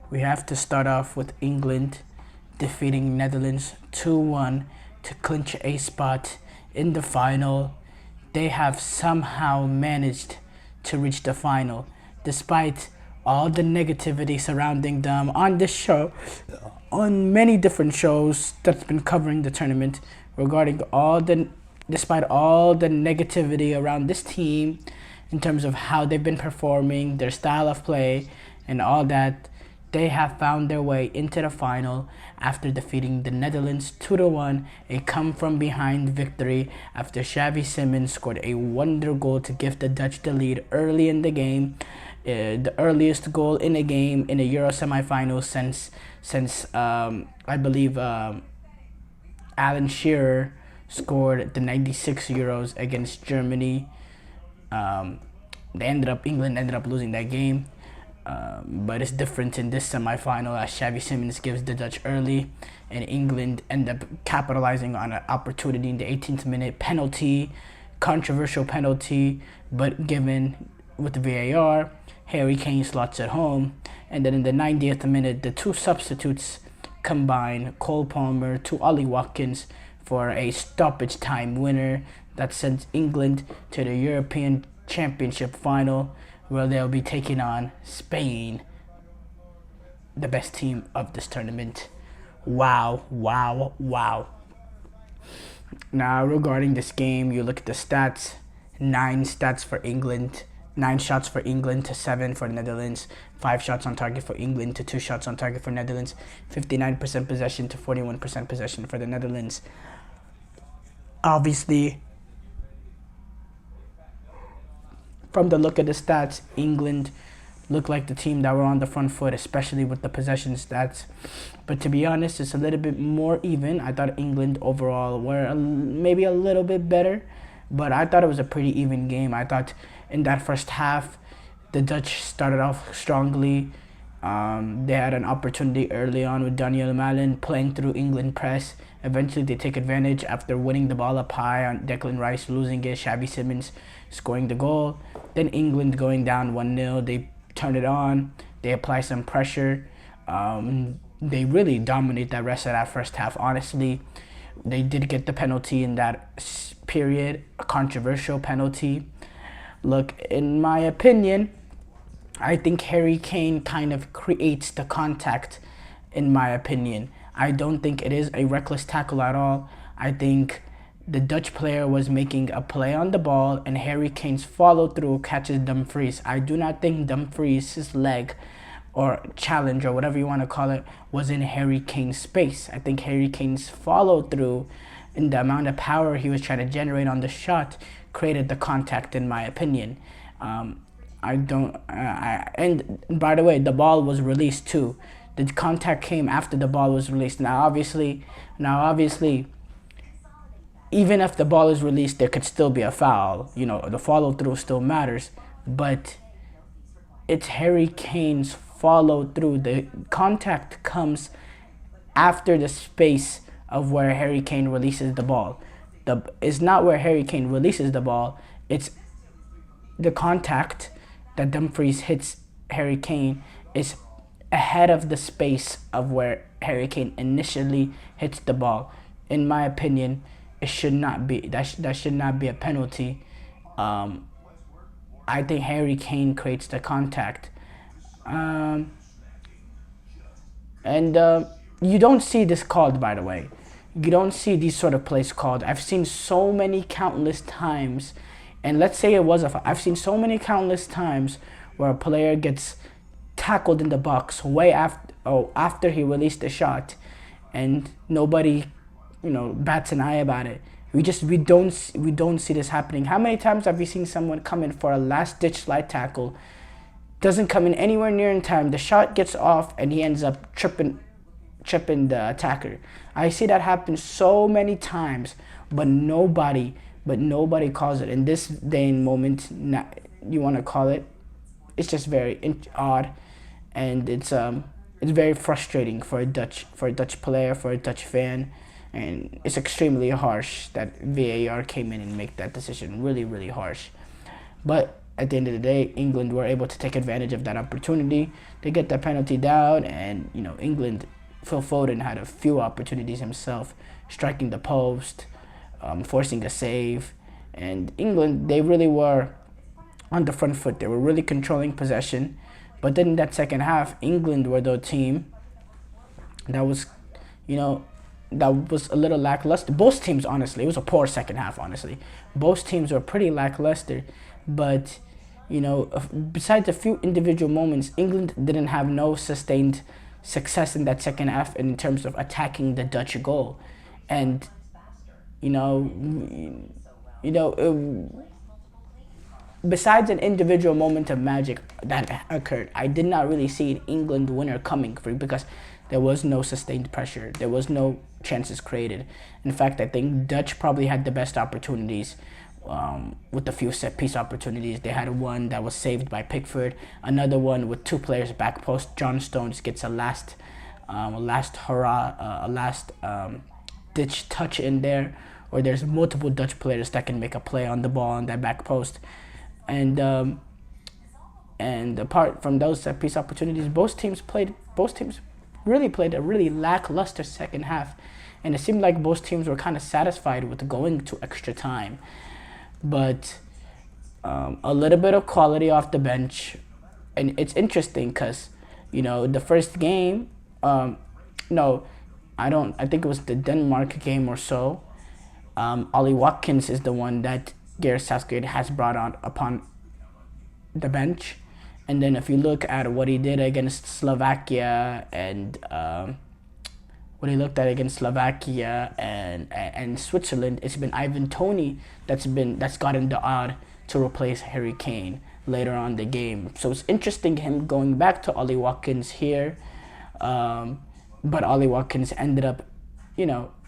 We have to start off with England defeating Netherlands 2-1 to clinch a spot in the final. They have somehow managed to reach the final despite all the negativity surrounding them on this show, on many different shows that's been covering the tournament, regarding despite all the negativity around this team in terms of how they've been performing, their style of play, and all that. They have found their way into the final after defeating the Netherlands 2-1, a come-from-behind victory after Xavi Simons scored a wonder goal to give the Dutch the lead early in the game. The earliest goal in a game in a Euro semifinal since I believe Alan Shearer scored the 96 Euros against Germany. England ended up losing that game. But it's different in this semifinal as Xavi Simons gives the Dutch early, and England end up capitalizing on an opportunity in the 18th minute penalty, controversial penalty, but given with the VAR. Harry Kane slots it home, and then in the 90th minute, the two substitutes combine Cole Palmer to Ollie Watkins for a stoppage time winner that sends England to the European Championship final, where they'll be taking on Spain, the best team of this tournament. Wow. Now, regarding this game, you look at the stats. 9 shots for England to 7 for the Netherlands. 5 shots on target for England to 2 shots on target for Netherlands. 59% possession to 41% possession for the Netherlands. Obviously, from the look of the stats, England looked like the team that were on the front foot, especially with the possession stats. But to be honest, it's a little bit more even. I thought England overall were maybe a little bit better, but I thought it was a pretty even game. I thought in that first half, the Dutch started off strongly. They had an opportunity early on with Daniel Malen playing through England press. Eventually, they take advantage after winning the ball up high on Declan Rice, losing it, Xavi Simons scoring the goal. Then England going down 1-0. They turn it on. They apply some pressure. They really dominate the rest of that first half, honestly. They did get the penalty in that period, a controversial penalty. Look, in my opinion, I think Harry Kane kind of creates the contact, in my opinion. I don't think it is a reckless tackle at all. I think the Dutch player was making a play on the ball, and Harry Kane's follow-through catches Dumfries. I do not think Dumfries' leg or challenge or whatever you want to call it was in Harry Kane's space. I think Harry Kane's follow-through and the amount of power he was trying to generate on the shot created the contact, in my opinion. And by the way, the ball was released too. The contact came after the ball was released. Now obviously, even if the ball is released, there could still be a foul. You know, the follow through still matters, but it's Harry Kane's follow through. The contact comes after the space of where Harry Kane releases the ball. It's not where Harry Kane releases the ball. It's the contact that Dumfries hits Harry Kane is ahead of the space of where Harry Kane initially hits the ball. In my opinion, it should not be that should not be a penalty. I think Harry Kane creates the contact, and you don't see this called, by the way. You don't see these sort of plays called. I've seen so many countless times, and let's say it was I've seen so many countless times where a player gets tackled in the box way after he released the shot, and nobody, bats an eye about it. We don't see this happening. How many times have you seen someone come in for a last-ditch slide tackle, doesn't come in anywhere near in time, the shot gets off, and he ends up tripping the attacker? I see that happen so many times, but nobody calls it. In this day and moment, you want to call it, it's just very odd, and it's very frustrating for a Dutch player, for a Dutch fan, and it's extremely harsh that VAR came in and make that decision. Really, really harsh. But at the end of the day, England were able to take advantage of that opportunity. They get that penalty down, and England, Phil Foden had a few opportunities himself, striking the post, forcing a save, and England, they really were on the front foot. They were really controlling possession, but then in that second half, England were the team that was, that was a little lackluster. Both teams, honestly, it was a poor second half. Honestly, both teams were pretty lackluster, but besides a few individual moments, England didn't have no sustained success in that second half in terms of attacking the Dutch goal, and besides an individual moment of magic that occurred, I did not really see an England winner coming for because there was no sustained pressure. There was no chances created. In fact, I think Dutch probably had the best opportunities with a few set-piece opportunities. They had one that was saved by Pickford, another one with two players back post. John Stones gets a last ditch touch in there, or there's multiple Dutch players that can make a play on the ball on that back post. And apart from those set-piece opportunities, both teams really played a really lackluster second half, and it seemed like both teams were kind of satisfied with going to extra time. But a little bit of quality off the bench, and it's interesting because the first game, I think it was the Denmark game or so. Ollie Watkins is the one that Gareth Southgate has brought on upon the bench. And then if you look at what he did against Slovakia and Switzerland, it's been Ivan Toney that's gotten the odd to replace Harry Kane later on the game. So it's interesting him going back to Ollie Watkins here, but Ollie Watkins ended up,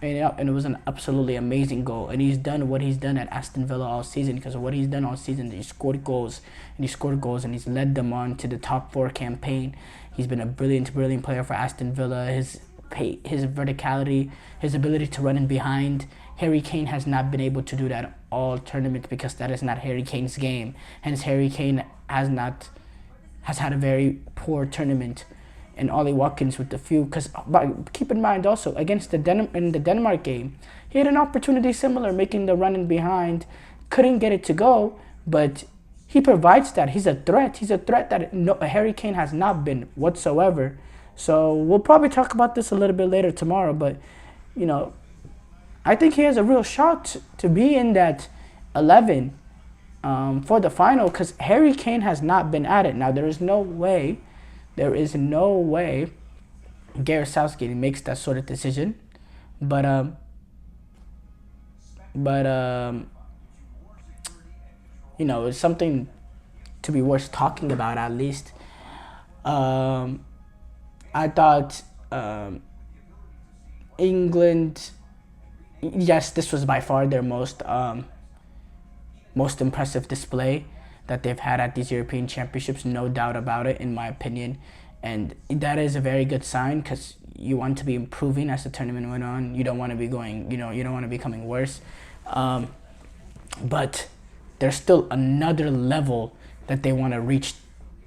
and it was an absolutely amazing goal. And he's done what he's done at Aston Villa all season, because of what he's done all season. He scored goals, and he's led them on to the top 4 campaign. He's been a brilliant player for Aston Villa. His verticality, his ability to run in behind. Harry Kane has not been able to do that all tournament because that is not Harry Kane's game. Hence, Harry Kane has had a very poor tournament. And Ollie Watkins with the few, but keep in mind also against in the Denmark game, he had an opportunity similar, making the run in behind, couldn't get it to go, but he provides that. He's a threat. He's a threat that Harry Kane has not been whatsoever. So we'll probably talk about this a little bit later tomorrow, but I think he has a real shot to be in that 11 for the final, because Harry Kane has not been at it. Now there is no way Gareth Southgate makes that sort of decision, but it's something to be worth talking about at least. I thought England, yes, this was by far their most impressive display that they've had at these European Championships, no doubt about it, in my opinion. And that is a very good sign, because you want to be improving as the tournament went on. You don't want to be you don't want to be becoming worse. But there's still another level that they want to reach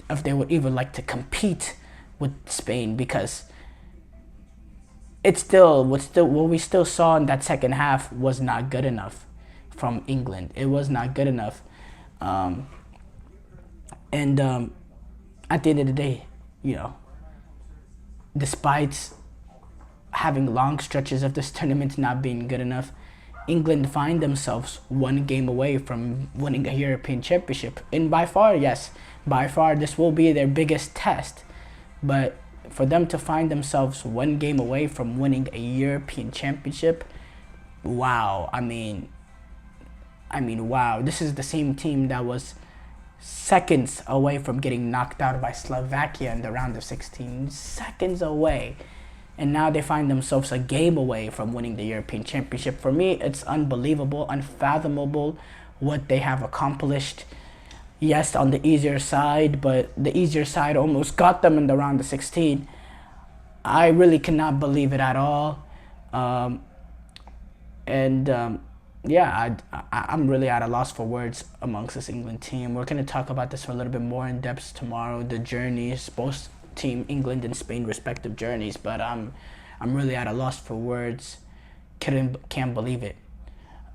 if they would even like to compete with Spain, because what we still saw in that second half was not good enough from England. It was not good enough. And at the end of the day, despite having long stretches of this tournament not being good enough, England find themselves one game away from winning a European Championship. And by far, this will be their biggest test. But for them to find themselves one game away from winning a European Championship, wow. I mean, wow. This is the same team that was seconds away from getting knocked out by Slovakia in the round of 16. Seconds away. And now they find themselves a game away from winning the European Championship. For me, it's unbelievable, unfathomable what they have accomplished. Yes, on the easier side, but the easier side almost got them in the round of 16. I really cannot believe it at all. yeah, I'm really at a loss for words amongst this England team. We're going to talk about this for a little bit more in depth tomorrow. The journeys, both team England and Spain respective journeys, but I'm really at a loss for words. Can't believe it.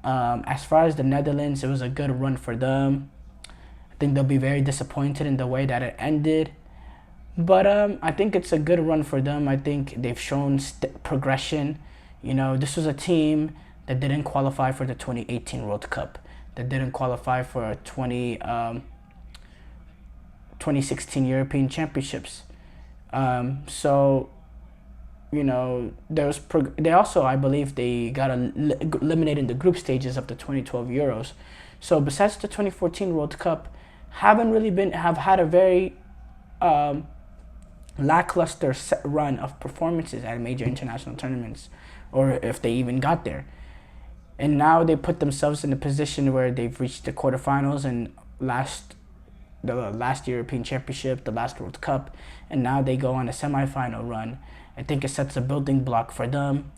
As far as the Netherlands, it was a good run for them. I think they'll be very disappointed in the way that it ended. But I think it's a good run for them. I think they've shown progression. You know, this was a team that didn't qualify for the 2018 World Cup, that didn't qualify for 2016 European Championships. So, you know, they also, I believe, they got eliminated in the group stages of the 2012 Euros. So besides the 2014 World Cup, have had a very lackluster run of performances at major international tournaments, or if they even got there. And now they put themselves in a position where they've reached the quarterfinals and the last European Championship, the last World Cup, and now they go on a semifinal run. I think it sets a building block for them.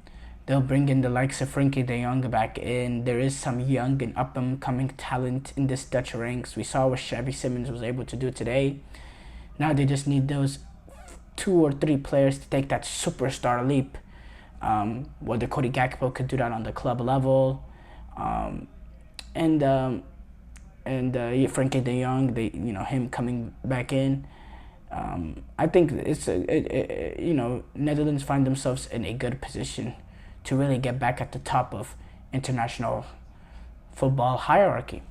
They'll bring in the likes of Frenkie de Jong back in. There is some young and up-and-coming talent in this Dutch ranks. We saw what Xavi Simons was able to do today. Now they just need those 2 or 3 players to take that superstar leap. Whether Cody Gakpo could do that on the club level, and Frenkie de Jong, him coming back in. I think Netherlands find themselves in a good position to really get back at the top of international football hierarchy.